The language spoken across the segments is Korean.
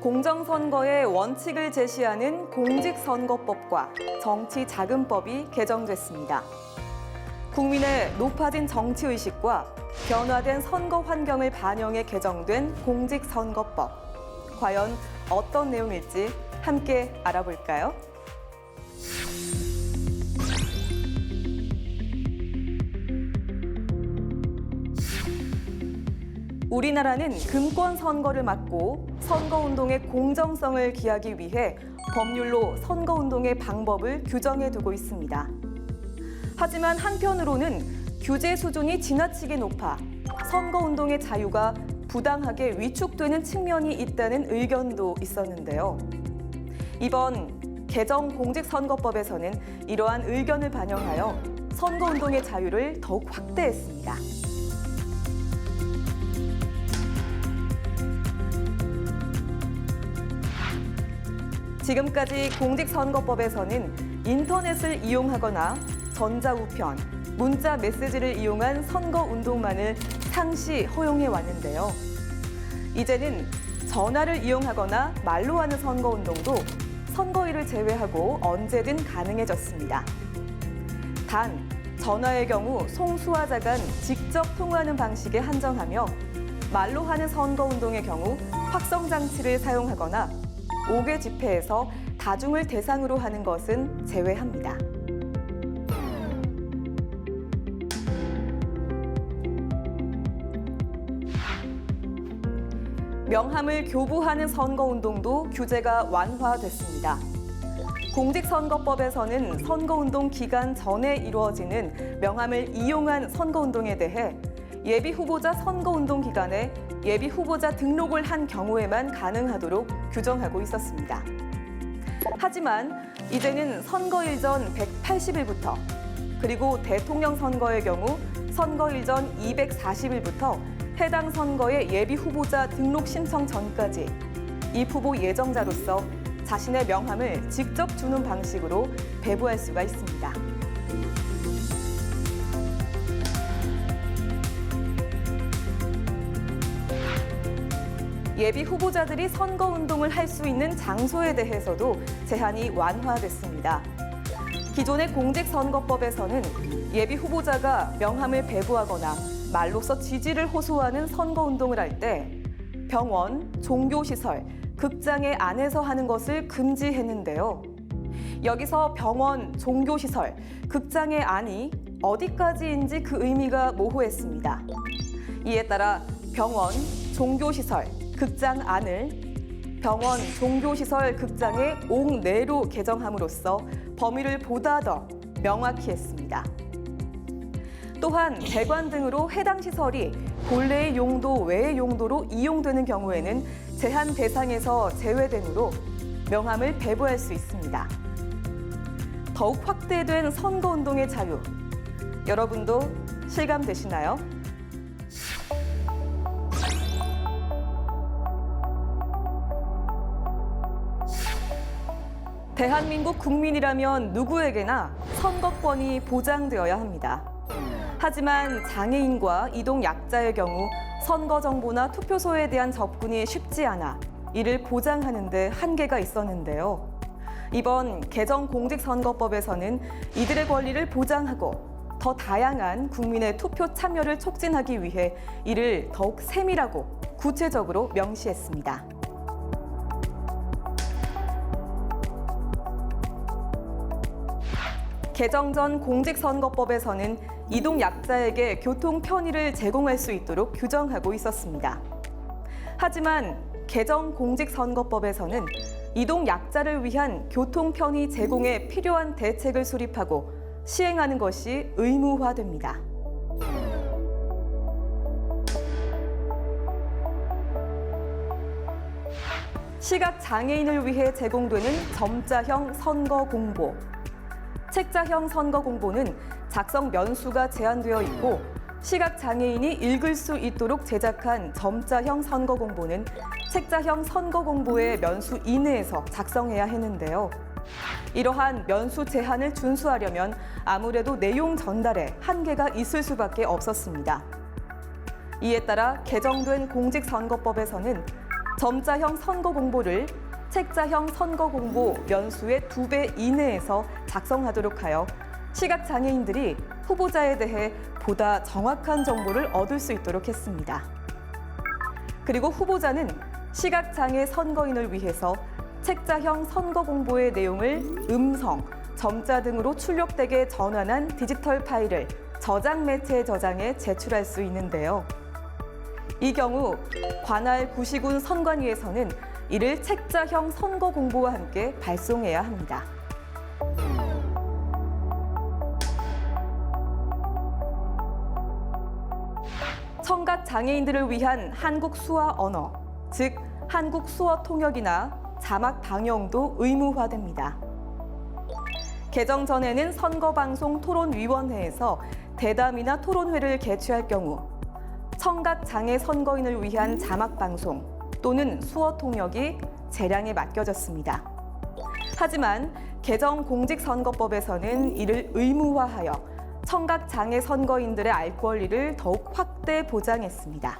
공정선거의 원칙을 제시하는 공직선거법과 정치자금법이 개정됐습니다. 국민의 높아진 정치의식과 변화된 선거 환경을 반영해 개정된 공직선거법. 과연 어떤 내용일지 함께 알아볼까요? 우리나라는 금권 선거를 막고 선거운동의 공정성을 기하기 위해 법률로 선거운동의 방법을 규정해 두고 있습니다. 하지만 한편으로는 규제 수준이 지나치게 높아 선거운동의 자유가 부당하게 위축되는 측면이 있다는 의견도 있었는데요. 이번 개정 공직선거법에서는 이러한 의견을 반영하여 선거운동의 자유를 더욱 확대했습니다. 지금까지 공직선거법에서는 인터넷을 이용하거나 전자우편, 문자 메시지를 이용한 선거운동만을 상시 허용해 왔는데요. 이제는 전화를 이용하거나 말로 하는 선거운동도 선거일을 제외하고 언제든 가능해졌습니다. 단, 전화의 경우 송수화자 간 직접 통화하는 방식에 한정하며 말로 하는 선거운동의 경우 확성장치를 사용하거나 5개 집회에서 다중을 대상으로 하는 것은 제외합니다. 명함을 교부하는 선거운동도 규제가 완화됐습니다. 공직선거법에서는 선거운동 기간 전에 이루어지는 명함을 이용한 선거운동에 대해 예비후보자 선거운동 기간에 예비후보자 등록을 한 경우에만 가능하도록 규정하고 있었습니다. 하지만 이제는 선거일 전 180일부터 그리고 대통령 선거의 경우 선거일 전 240일부터 해당 선거의 예비후보자 등록 신청 전까지 입후보 예정자로서 자신의 명함을 직접 주는 방식으로 배부할 수가 있습니다. 예비 후보자들이 선거운동을 할 수 있는 장소에 대해서도 제한이 완화됐습니다. 기존의 공직선거법에서는 예비 후보자가 명함을 배부하거나 말로써 지지를 호소하는 선거운동을 할 때 병원, 종교시설, 극장의 안에서 하는 것을 금지했는데요. 여기서 병원, 종교시설, 극장의 안이 어디까지인지 그 의미가 모호했습니다. 이에 따라 병원, 종교시설, 극장 안을 병원, 종교시설, 극장의 옥내로 개정함으로써 범위를 보다 더 명확히 했습니다. 또한 배관 등으로 해당 시설이 본래의 용도 외의 용도로 이용되는 경우에는 제한 대상에서 제외되므로 명함을 배부할 수 있습니다. 더욱 확대된 선거운동의 자유, 여러분도 실감되시나요? 대한민국 국민이라면 누구에게나 선거권이 보장되어야 합니다. 하지만 장애인과 이동약자의 경우 선거 정보나 투표소에 대한 접근이 쉽지 않아 이를 보장하는 데 한계가 있었는데요. 이번 개정 공직선거법에서는 이들의 권리를 보장하고 더 다양한 국민의 투표 참여를 촉진하기 위해 이를 더욱 세밀하고 구체적으로 명시했습니다. 개정 전 공직선거법에서는 이동약자에게 교통 편의를 제공할 수 있도록 규정하고 있었습니다. 하지만 개정 공직선거법에서는 이동약자를 위한 교통 편의 제공에 필요한 대책을 수립하고 시행하는 것이 의무화됩니다. 시각장애인을 위해 제공되는 점자형 선거 공보. 책자형 선거 공보는 작성 면수가 제한되어 있고 시각장애인이 읽을 수 있도록 제작한 점자형 선거 공보는 책자형 선거 공보의 면수 이내에서 작성해야 했는데요. 이러한 면수 제한을 준수하려면 아무래도 내용 전달에 한계가 있을 수밖에 없었습니다. 이에 따라 개정된 공직선거법에서는 점자형 선거 공보를 책자형 선거 공보 면수의 2배 이내에서 작성하도록 하여 시각장애인들이 후보자에 대해 보다 정확한 정보를 얻을 수 있도록 했습니다. 그리고 후보자는 시각장애 선거인을 위해서 책자형 선거 공보의 내용을 음성, 점자 등으로 출력되게 전환한 디지털 파일을 저장 매체에 저장해 제출할 수 있는데요. 이 경우 관할 구시군 선관위에서는 이를 책자형 선거 공보와 함께 발송해야 합니다. 청각 장애인들을 위한 한국 수화 언어, 즉 한국 수어 통역이나 자막 방영도 의무화됩니다. 개정 전에는 선거방송 토론위원회에서 대담이나 토론회를 개최할 경우 청각 장애 선거인을 위한 자막 방송 또는 수어 통역이 재량에 맡겨졌습니다. 하지만 개정 공직선거법에서는 이를 의무화하여 청각 장애 선거인들의 알 권리를 더욱 확대 보장했습니다.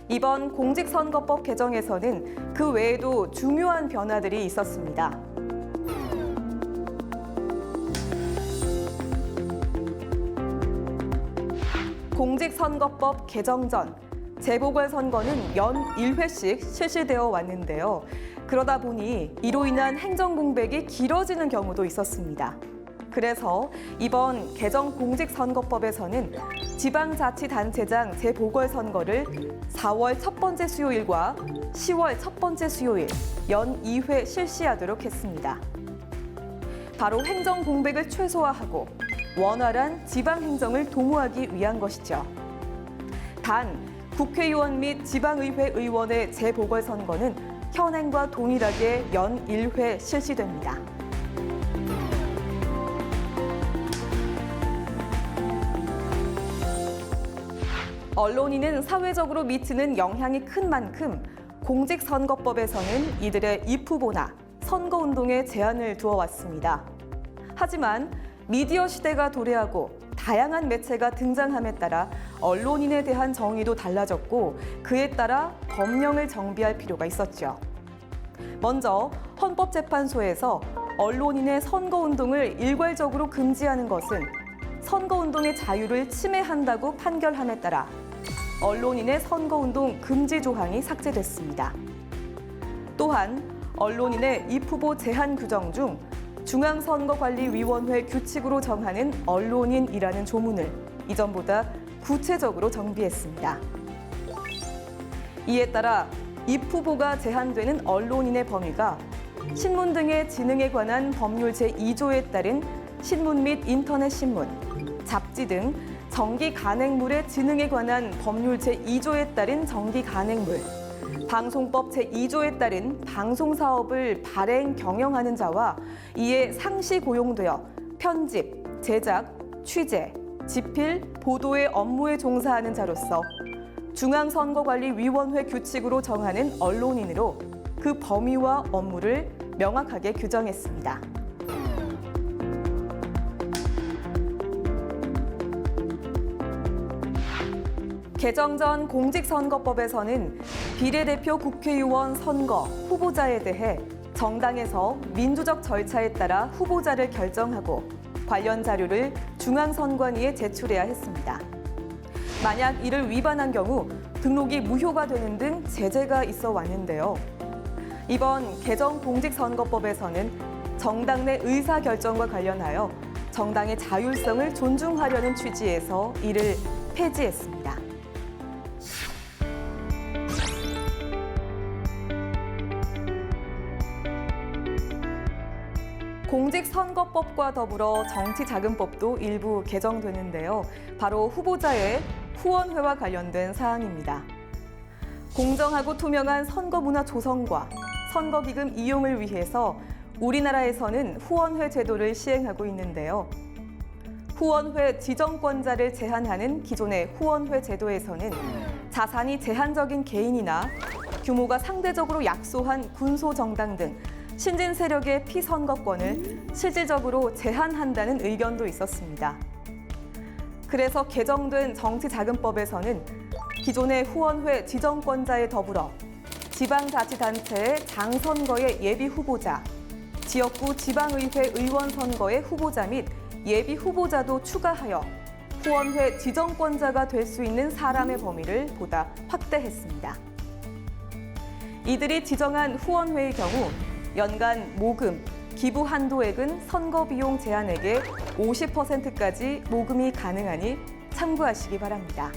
이번 공직선거법 개정에서는 그 외에도 중요한 변화들이 있었습니다. 공직선거법 개정 전 재보궐선거는 연 1회씩 실시되어 왔는데요. 그러다 보니 이로 인한 행정공백이 길어지는 경우도 있었습니다. 그래서 이번 개정 공직선거법에서는 지방자치단체장 재보궐선거를 4월 첫 번째 수요일과 10월 첫 번째 수요일 연 2회 실시하도록 했습니다. 바로 행정공백을 최소화하고 원활한 지방행정을 도모하기 위한 것이죠. 단, 국회의원 및 지방의회 의원의 재보궐선거는 현행과 동일하게 연 1회 실시됩니다. 언론인은 사회적으로 미치는 영향이 큰 만큼 공직선거법에서는 이들의 입후보나 선거운동에 제한을 두어왔습니다. 하지만 미디어 시대가 도래하고 다양한 매체가 등장함에 따라 언론인에 대한 정의도 달라졌고 그에 따라 법령을 정비할 필요가 있었죠. 먼저 헌법재판소에서 언론인의 선거운동을 일괄적으로 금지하는 것은 선거운동의 자유를 침해한다고 판결함에 따라 언론인의 선거운동 금지 조항이 삭제됐습니다. 또한 언론인의 입후보 제한 규정 중 중앙선거관리위원회 규칙으로 정하는 언론인이라는 조문을 이전보다 구체적으로 정비했습니다. 이에 따라 입후보가 제한되는 언론인의 범위가 신문 등의 진흥에 관한 법률 제2조에 따른 신문 및 인터넷 신문, 잡지 등 정기 간행물의 진흥에 관한 법률 제2조에 따른 정기 간행물, 방송법 제2조에 따른 방송사업을 발행, 경영하는 자와 이에 상시 고용되어 편집, 제작, 취재, 집필, 보도의 업무에 종사하는 자로서 중앙선거관리위원회 규칙으로 정하는 언론인으로 그 범위와 업무를 명확하게 규정했습니다. 개정 전 공직선거법에서는 비례대표 국회의원 선거 후보자에 대해 정당에서 민주적 절차에 따라 후보자를 결정하고 관련 자료를 중앙선관위에 제출해야 했습니다. 만약 이를 위반한 경우 등록이 무효가 되는 등 제재가 있어 왔는데요. 이번 개정 공직선거법에서는 정당 내 의사결정과 관련하여 정당의 자율성을 존중하려는 취지에서 이를 폐지했습니다. 공직선거법과 더불어 정치자금법도 일부 개정되는데요. 바로 후보자의 후원회와 관련된 사항입니다. 공정하고 투명한 선거문화 조성과 선거기금 이용을 위해서 우리나라에서는 후원회 제도를 시행하고 있는데요. 후원회 지정권자를 제한하는 기존의 후원회 제도에서는 자산이 제한적인 개인이나 규모가 상대적으로 약소한 군소정당 등 신진 세력의 피선거권을 실질적으로 제한한다는 의견도 있었습니다. 그래서 개정된 정치자금법에서는 기존의 후원회 지정권자에 더불어 지방자치단체의 장선거의 예비 후보자, 지역구 지방의회 의원 선거의 후보자 및 예비 후보자도 추가하여 후원회 지정권자가 될 수 있는 사람의 범위를 보다 확대했습니다. 이들이 지정한 후원회의 경우 연간 모금, 기부 한도액은 선거 비용 제한액의 50%까지 모금이 가능하니 참고하시기 바랍니다.